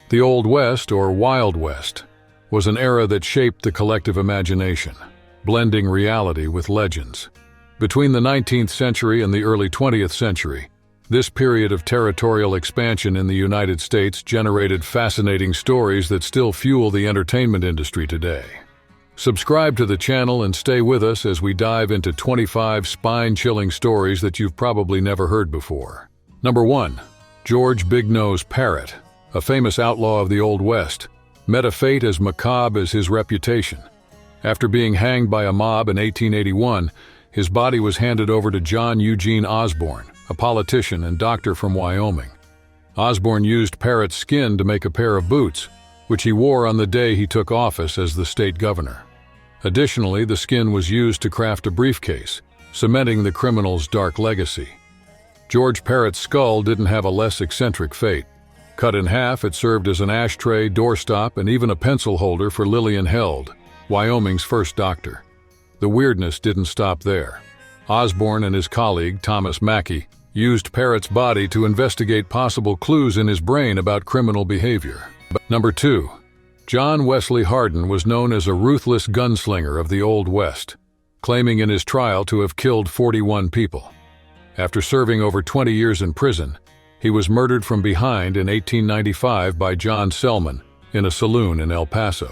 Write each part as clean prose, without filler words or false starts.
The Old West, or Wild West, was an era that shaped the collective imagination, blending reality with legends. Between the 19th century and the early 20th century, this period of territorial expansion in the United States generated fascinating stories that still fuel the entertainment industry today. Subscribe to the channel and stay with us as we dive into 25 spine-chilling stories that you've probably never heard before. Number 1. George Big Nose Parrott, a famous outlaw of the Old West, met a fate as macabre as his reputation. After being hanged by a mob in 1881, his body was handed over to John Eugene Osborne, a politician and doctor from Wyoming. Osborne used Parrott's skin to make a pair of boots, which he wore on the day he took office as the state governor. Additionally, the skin was used to craft a briefcase, cementing the criminal's dark legacy. George Parrott's skull didn't have a less eccentric fate. Cut in half, it served as an ashtray, doorstop, and even a pencil holder for Lillian Held, Wyoming's first doctor. The weirdness didn't stop there. Osborne and his colleague, Thomas Mackey, used Parrott's body to investigate possible clues in his brain about criminal behavior. Number 2. John Wesley Hardin was known as a ruthless gunslinger of the Old West, claiming in his trial to have killed 41 people. After serving over 20 years in prison, he was murdered from behind in 1895 by John Selman in a saloon in El Paso.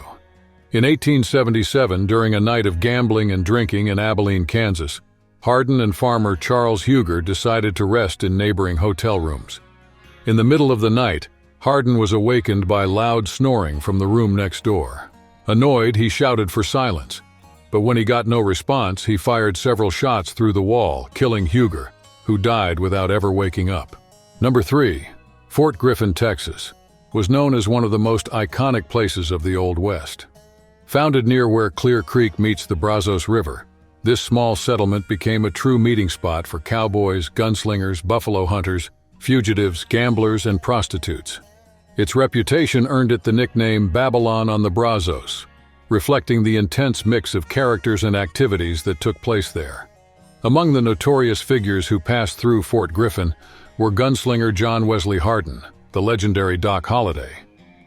In 1877, during a night of gambling and drinking in Abilene, Kansas, Hardin and farmer Charles Huger decided to rest in neighboring hotel rooms. In the middle of the night, Hardin was awakened by loud snoring from the room next door. Annoyed, he shouted for silence, but when he got no response, he fired several shots through the wall, killing Huger, who died without ever waking up. Number 3. Fort Griffin, Texas, was known as one of the most iconic places of the Old West. Founded near where Clear Creek meets the Brazos River, this small settlement became a true meeting spot for cowboys, gunslingers, buffalo hunters, fugitives, gamblers, and prostitutes. Its reputation earned it the nickname Babylon on the Brazos, reflecting the intense mix of characters and activities that took place there. Among the notorious figures who passed through Fort Griffin were gunslinger John Wesley Hardin, the legendary Doc Holliday,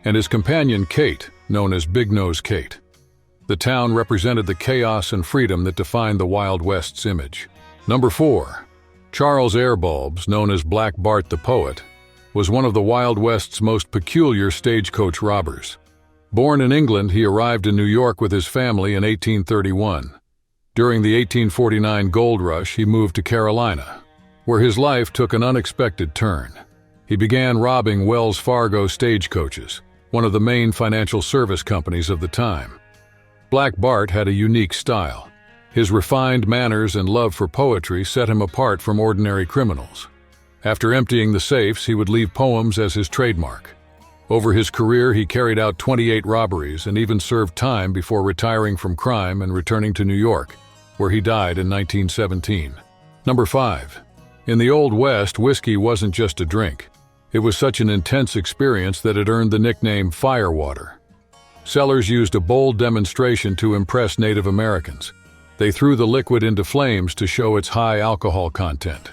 and his companion Kate, known as Big Nose Kate. The town represented the chaos and freedom that defined the Wild West's image. Number 4. Charles Airbulbs, known as Black Bart the Poet, was one of the Wild West's most peculiar stagecoach robbers. Born in England, he arrived in New York with his family in 1831. During the 1849 gold rush, he moved to Carolina, where his life took an unexpected turn. He began robbing Wells Fargo stagecoaches, one of the main financial service companies of the time. Black Bart had a unique style. His refined manners and love for poetry set him apart from ordinary criminals. After emptying the safes, he would leave poems as his trademark. Over his career, he carried out 28 robberies and even served time before retiring from crime and returning to New York, where he died in 1917. Number 5. In the Old West, whiskey wasn't just a drink. It was such an intense experience that it earned the nickname FireWater. Sellers used a bold demonstration to impress Native Americans. They threw the liquid into flames to show its high alcohol content.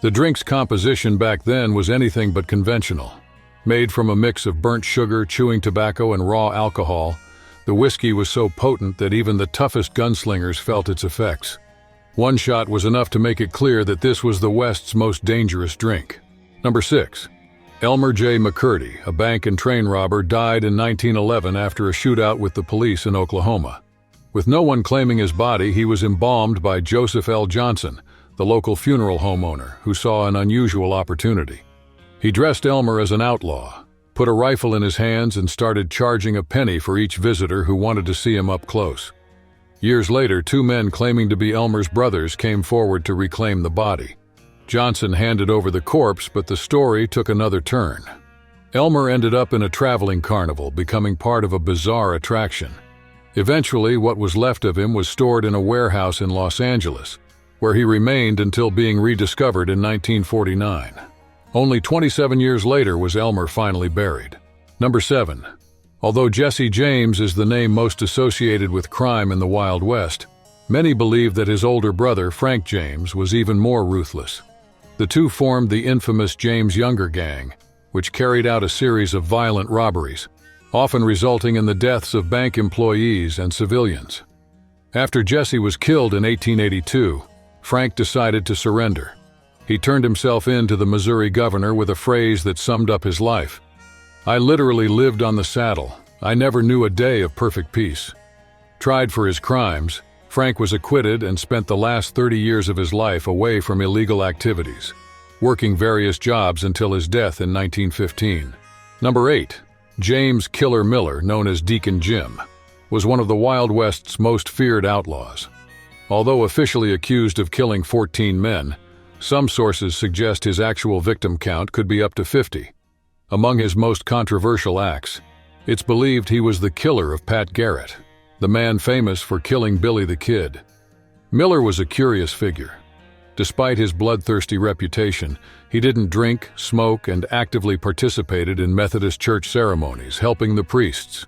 The drink's composition back then was anything but conventional. Made from a mix of burnt sugar, chewing tobacco, and raw alcohol, the whiskey was so potent that even the toughest gunslingers felt its effects. One shot was enough to make it clear that this was the West's most dangerous drink. Number 6. Elmer J. McCurdy, a bank and train robber, died in 1911 after a shootout with the police in Oklahoma. With no one claiming his body, he was embalmed by Joseph L. Johnson, the local funeral home owner, who saw an unusual opportunity. He dressed Elmer as an outlaw, put a rifle in his hands, and started charging a penny for each visitor who wanted to see him up close. Years later, 2 men claiming to be Elmer's brothers came forward to reclaim the body. Johnson handed over the corpse, but the story took another turn. Elmer ended up in a traveling carnival, becoming part of a bizarre attraction. Eventually, what was left of him was stored in a warehouse in Los Angeles, where he remained until being rediscovered in 1949. Only 27 years later was Elmer finally buried. Number 7. Although Jesse James is the name most associated with crime in the Wild West, many believe that his older brother, Frank James, was even more ruthless. The two formed the infamous James Younger Gang, which carried out a series of violent robberies, often resulting in the deaths of bank employees and civilians. After Jesse was killed in 1882, Frank decided to surrender. He turned himself in to the Missouri governor with a phrase that summed up his life: "I literally lived on the saddle. I never knew a day of perfect peace." Tried for his crimes, Frank was acquitted and spent the last 30 years of his life away from illegal activities, working various jobs until his death in 1915. Number 8. James "Killer" Miller, known as Deacon Jim, was one of the Wild West's most feared outlaws. Although officially accused of killing 14 men, some sources suggest his actual victim count could be up to 50. Among his most controversial acts, it's believed he was the killer of Pat Garrett, the man famous for killing Billy the Kid. Miller was a curious figure. Despite his bloodthirsty reputation, he didn't drink, smoke, and actively participated in Methodist church ceremonies, helping the priests.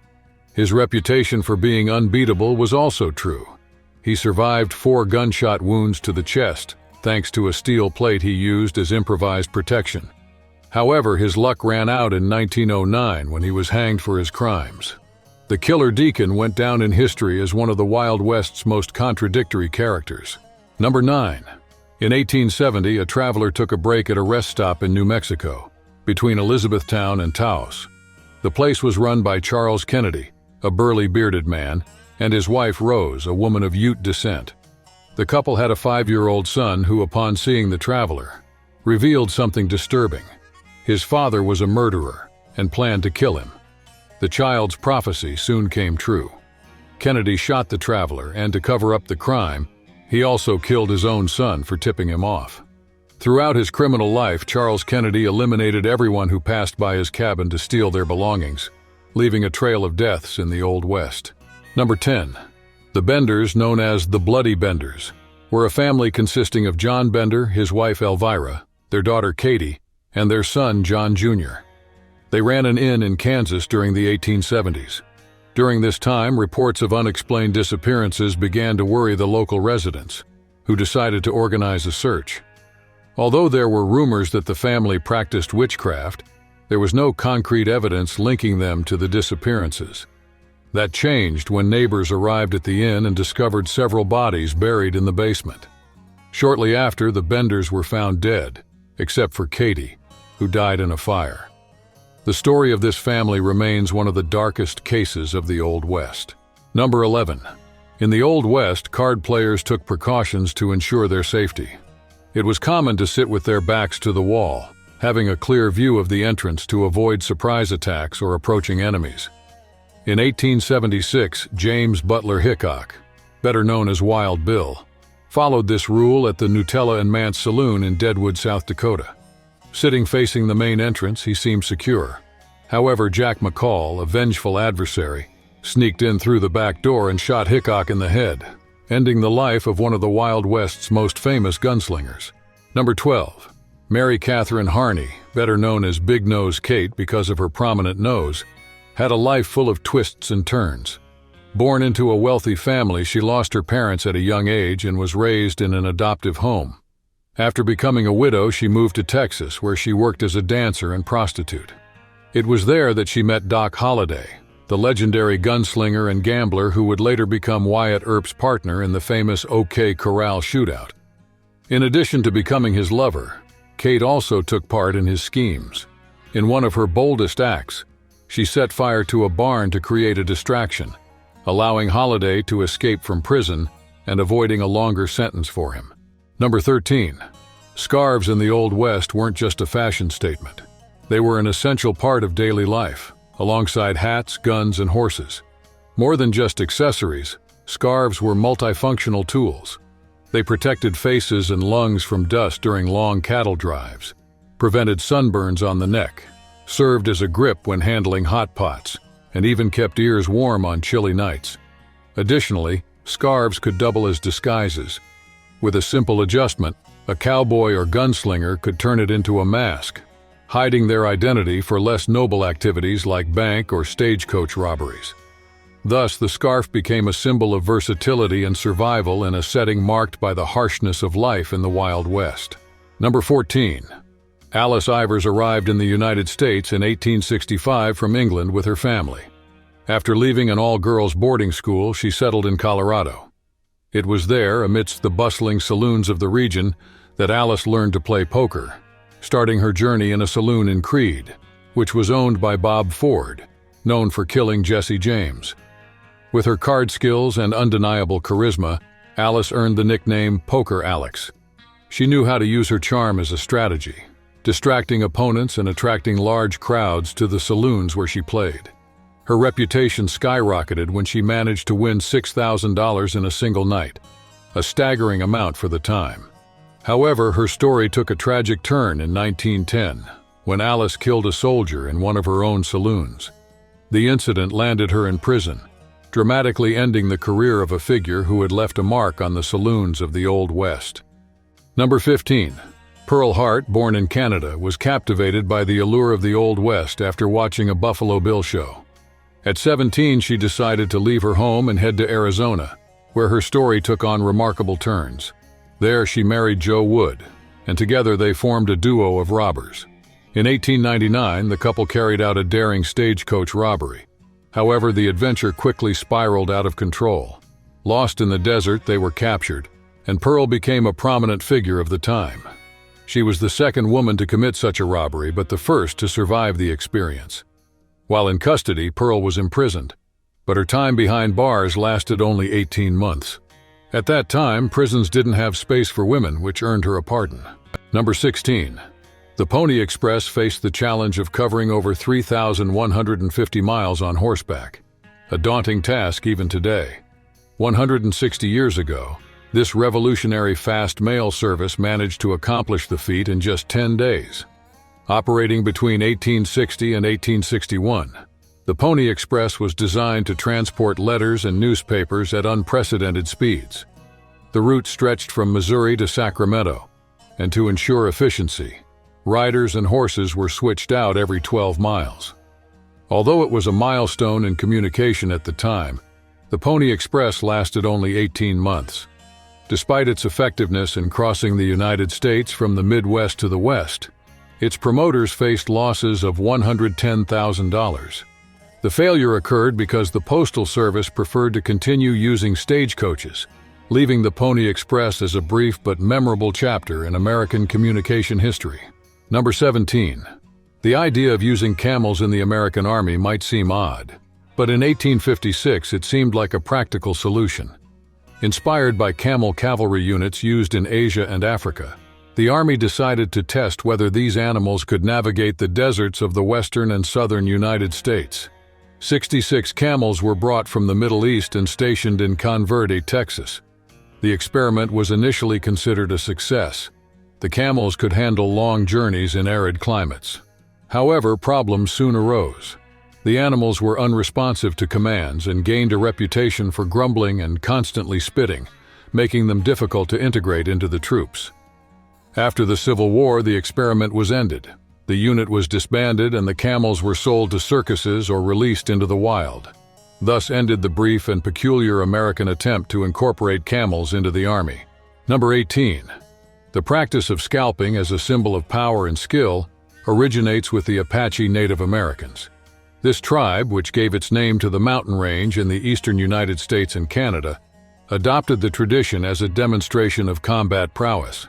His reputation for being unbeatable was also true. He survived 4 gunshot wounds to the chest, thanks to a steel plate he used as improvised protection. However, his luck ran out in 1909 when he was hanged for his crimes. The Killer Deacon went down in history as one of the Wild West's most contradictory characters. Number 9. In 1870, a traveler took a break at a rest stop in New Mexico, between Elizabethtown and Taos. The place was run by Charles Kennedy, a burly bearded man, and his wife Rose, a woman of Ute descent. The couple had a 5-year-old son who, upon seeing the traveler, revealed something disturbing. His father was a murderer and planned to kill him. The child's prophecy soon came true. Kennedy shot the traveler, and to cover up the crime, he also killed his own son for tipping him off. Throughout his criminal life, Charles Kennedy eliminated everyone who passed by his cabin to steal their belongings, leaving a trail of deaths in the Old West. Number 10. The Benders, known as the Bloody Benders, were a family consisting of John Bender, his wife Elvira, their daughter Katie, and their son John Jr. They ran an inn in Kansas during the 1870s. During this time, reports of unexplained disappearances began to worry the local residents, who decided to organize a search. Although there were rumors that the family practiced witchcraft, there was no concrete evidence linking them to the disappearances. That changed when neighbors arrived at the inn and discovered several bodies buried in the basement. Shortly after, the Benders were found dead, except for Katie, who died in a fire. The story of this family remains one of the darkest cases of the Old West. Number 11. In the Old West, card players took precautions to ensure their safety. It was common to sit with their backs to the wall, having a clear view of the entrance to avoid surprise attacks or approaching enemies. In 1876, James Butler Hickok, better known as Wild Bill, followed this rule at the Nutella and Mance Saloon in Deadwood, South Dakota. Sitting facing the main entrance, he seemed secure. However, Jack McCall, a vengeful adversary, sneaked in through the back door and shot Hickok in the head, ending the life of one of the Wild West's most famous gunslingers. Number 12. Mary Catherine Harney, better known as Big Nose Kate because of her prominent nose, had a life full of twists and turns. Born into a wealthy family, she lost her parents at a young age and was raised in an adoptive home. After becoming a widow, she moved to Texas, where she worked as a dancer and prostitute. It was there that she met Doc Holliday, the legendary gunslinger and gambler who would later become Wyatt Earp's partner in the famous OK Corral shootout. In addition to becoming his lover, Kate also took part in his schemes. In one of her boldest acts, she set fire to a barn to create a distraction, allowing Holliday to escape from prison and avoiding a longer sentence for him. Number 13. Scarves in the Old West weren't just a fashion statement. They were an essential part of daily life, alongside hats, guns, and horses. More than just accessories, scarves were multifunctional tools. They protected faces and lungs from dust during long cattle drives, prevented sunburns on the neck, served as a grip when handling hot pots, and even kept ears warm on chilly nights. Additionally, scarves could double as disguises. With a simple adjustment, a cowboy or gunslinger could turn it into a mask, hiding their identity for less noble activities like bank or stagecoach robberies. Thus, the scarf became a symbol of versatility and survival in a setting marked by the harshness of life in the Wild West. Number 14. Alice Ivers arrived in the United States in 1865 from England with her family. After leaving an all-girls boarding school, she settled in Colorado. It was there, amidst the bustling saloons of the region, that Alice learned to play poker, starting her journey in a saloon in Creede, which was owned by Bob Ford, known for killing Jesse James. With her card skills and undeniable charisma, Alice earned the nickname Poker Alex. She knew how to use her charm as a strategy, distracting opponents and attracting large crowds to the saloons where she played. Her reputation skyrocketed when she managed to win $6,000 in a single night, a staggering amount for the time. However, her story took a tragic turn in 1910, when Alice killed a soldier in one of her own saloons. The incident landed her in prison, dramatically ending the career of a figure who had left a mark on the saloons of the Old West. Number 15. Pearl Hart, born in Canada, was captivated by the allure of the Old West after watching a Buffalo Bill show. At 17, she decided to leave her home and head to Arizona, where her story took on remarkable turns. There she married Joe Wood, and together they formed a duo of robbers. In 1899, the couple carried out a daring stagecoach robbery. However, the adventure quickly spiraled out of control. Lost in the desert, they were captured, and Pearl became a prominent figure of the time. She was the second woman to commit such a robbery, but the first to survive the experience. While in custody, Pearl was imprisoned, but her time behind bars lasted only 18 months. At that time, prisons didn't have space for women, which earned her a pardon. Number 16. The Pony Express faced the challenge of covering over 3,150 miles on horseback, a daunting task even today. 160 years ago, this revolutionary fast mail service managed to accomplish the feat in just 10 days. Operating between 1860 and 1861, the Pony Express was designed to transport letters and newspapers at unprecedented speeds. The route stretched from Missouri to Sacramento, and to ensure efficiency, riders and horses were switched out every 12 miles. Although it was a milestone in communication at the time, the Pony Express lasted only 18 months. Despite its effectiveness in crossing the United States from the Midwest to the West, its promoters faced losses of $110,000. The failure occurred because the Postal Service preferred to continue using stagecoaches, leaving the Pony Express as a brief but memorable chapter in American communication history. Number 17. The idea of using camels in the American Army might seem odd, but in 1856 it seemed like a practical solution. Inspired by camel cavalry units used in Asia and Africa, the Army decided to test whether these animals could navigate the deserts of the western and southern United States. 66 camels were brought from the Middle East and stationed in Converde, Texas. The experiment was initially considered a success. The camels could handle long journeys in arid climates. However, problems soon arose. The animals were unresponsive to commands and gained a reputation for grumbling and constantly spitting, making them difficult to integrate into the troops. After the Civil War, the experiment was ended. The unit was disbanded and the camels were sold to circuses or released into the wild. Thus ended the brief and peculiar American attempt to incorporate camels into the Army. Number 18. The practice of scalping as a symbol of power and skill originates with the Apache Native Americans. This tribe, which gave its name to the mountain range in the eastern United States and Canada, adopted the tradition as a demonstration of combat prowess.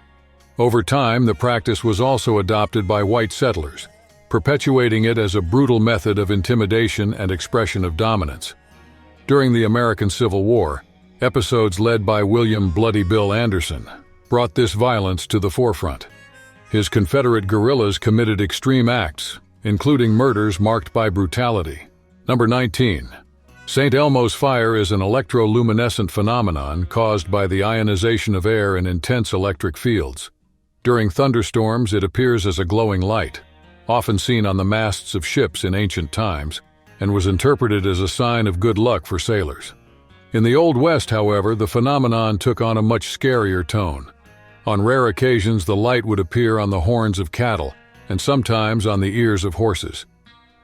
Over time, the practice was also adopted by white settlers, perpetuating it as a brutal method of intimidation and expression of dominance. During the American Civil War, episodes led by William Bloody Bill Anderson brought this violence to the forefront. His Confederate guerrillas committed extreme acts, including murders marked by brutality. Number 19. St. Elmo's fire is an electroluminescent phenomenon caused by the ionization of air in intense electric fields. During thunderstorms, it appears as a glowing light, often seen on the masts of ships in ancient times, and was interpreted as a sign of good luck for sailors. In the Old West, however, the phenomenon took on a much scarier tone. On rare occasions, the light would appear on the horns of cattle, and sometimes on the ears of horses.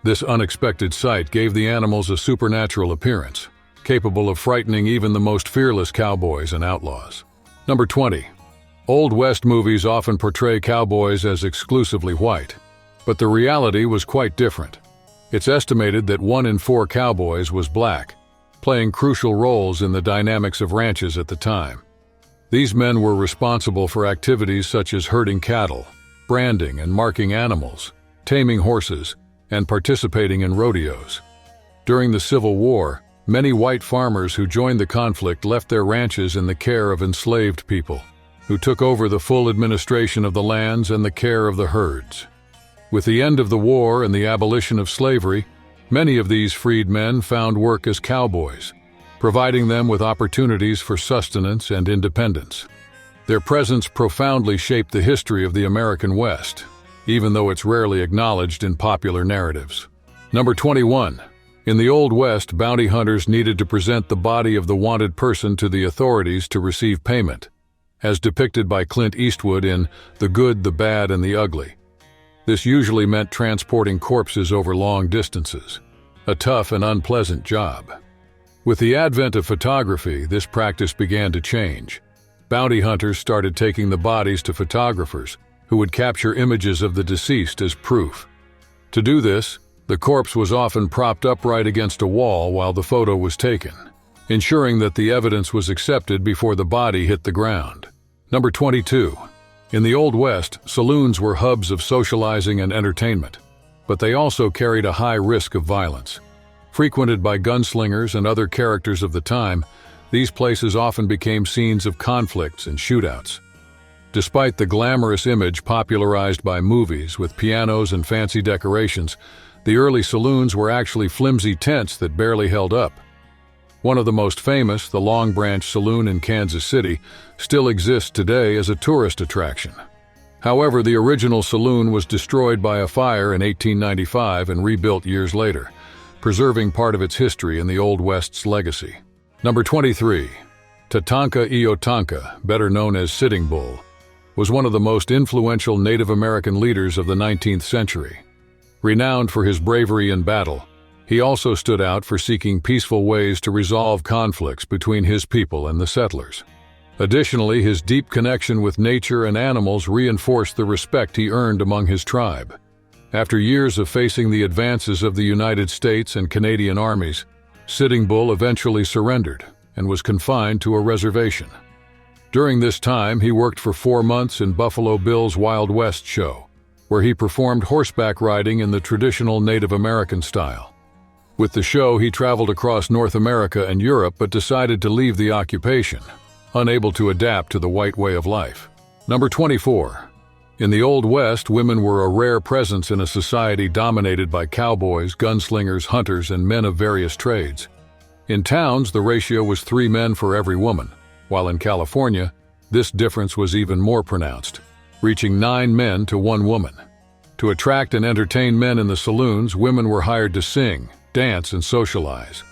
This unexpected sight gave the animals a supernatural appearance, capable of frightening even the most fearless cowboys and outlaws. Number 20. Old West movies often portray cowboys as exclusively white, but the reality was quite different. It's estimated that 1 in 4 cowboys was black, playing crucial roles in the dynamics of ranches at the time. These men were responsible for activities such as herding cattle, branding and marking animals, taming horses, and participating in rodeos. During the Civil War, many white farmers who joined the conflict left their ranches in the care of enslaved people, who took over the full administration of the lands and the care of the herds. With the end of the war and the abolition of slavery, many of these freed men found work as cowboys, providing them with opportunities for sustenance and independence. Their presence profoundly shaped the history of the American West, even though it's rarely acknowledged in popular narratives. Number 21. In the Old West, bounty hunters needed to present the body of the wanted person to the authorities to receive payment, as depicted by Clint Eastwood in The Good, the Bad, and the Ugly. This usually meant transporting corpses over long distances, a tough and unpleasant job. With the advent of photography, this practice began to change. Bounty hunters started taking the bodies to photographers, who would capture images of the deceased as proof. To do this, the corpse was often propped upright against a wall while the photo was taken, ensuring that the evidence was accepted before the body hit the ground. Number 22. In the Old West, saloons were hubs of socializing and entertainment, but they also carried a high risk of violence. Frequented by gunslingers and other characters of the time, these places often became scenes of conflicts and shootouts. Despite the glamorous image popularized by movies with pianos and fancy decorations, the early saloons were actually flimsy tents that barely held up. One of the most famous, the Long Branch Saloon in Kansas City, still exists today as a tourist attraction. However, the original saloon was destroyed by a fire in 1895 and rebuilt years later, preserving part of its history in the Old West's legacy. Number 23. Tatanka Iotanka, better known as Sitting Bull, was one of the most influential Native American leaders of the 19th century. Renowned for his bravery in battle, he also stood out for seeking peaceful ways to resolve conflicts between his people and the settlers. Additionally, his deep connection with nature and animals reinforced the respect he earned among his tribe. After years of facing the advances of the United States and Canadian armies, Sitting Bull eventually surrendered and was confined to a reservation. During this time, he worked for 4 months in Buffalo Bill's Wild West show, where he performed horseback riding in the traditional Native American style. With the show, he traveled across North America and Europe but decided to leave the occupation, unable to adapt to the white way of life. Number 24. In the Old West, women were a rare presence in a society dominated by cowboys, gunslingers, hunters, and men of various trades. In towns, the ratio was 3 men for every woman, while in California, this difference was even more pronounced, reaching 9 men to 1 woman. To attract and entertain men in the saloons, women were hired to sing, dance, and socialize.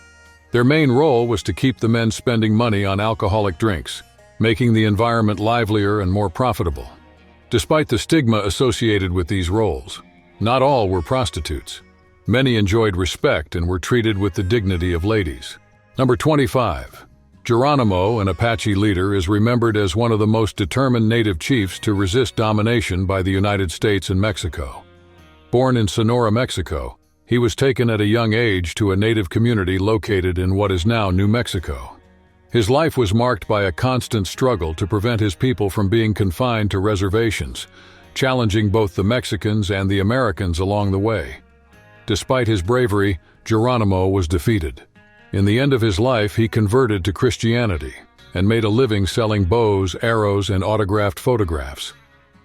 Their main role was to keep the men spending money on alcoholic drinks, making the environment livelier and more profitable. Despite the stigma associated with these roles, not all were prostitutes. Many enjoyed respect and were treated with the dignity of ladies. Number 25. Geronimo, an Apache leader, is remembered as one of the most determined native chiefs to resist domination by the United States and Mexico. Born in Sonora, Mexico, he was taken at a young age to a native community located in what is now New Mexico. His life was marked by a constant struggle to prevent his people from being confined to reservations, challenging both the Mexicans and the Americans along the way. Despite his bravery, Geronimo was defeated. In the end of his life, he converted to Christianity and made a living selling bows, arrows, and autographed photographs.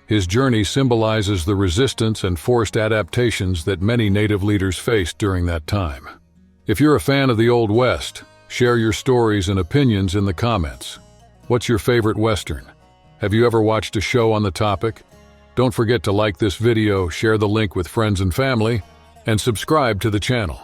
His journey symbolizes the resistance and forced adaptations that many native leaders faced during that time. If you're a fan of the Old West, share your stories and opinions in the comments. What's your favorite Western? Have you ever watched a show on the topic? Don't forget to like this video, share the link with friends and family, and subscribe to the channel.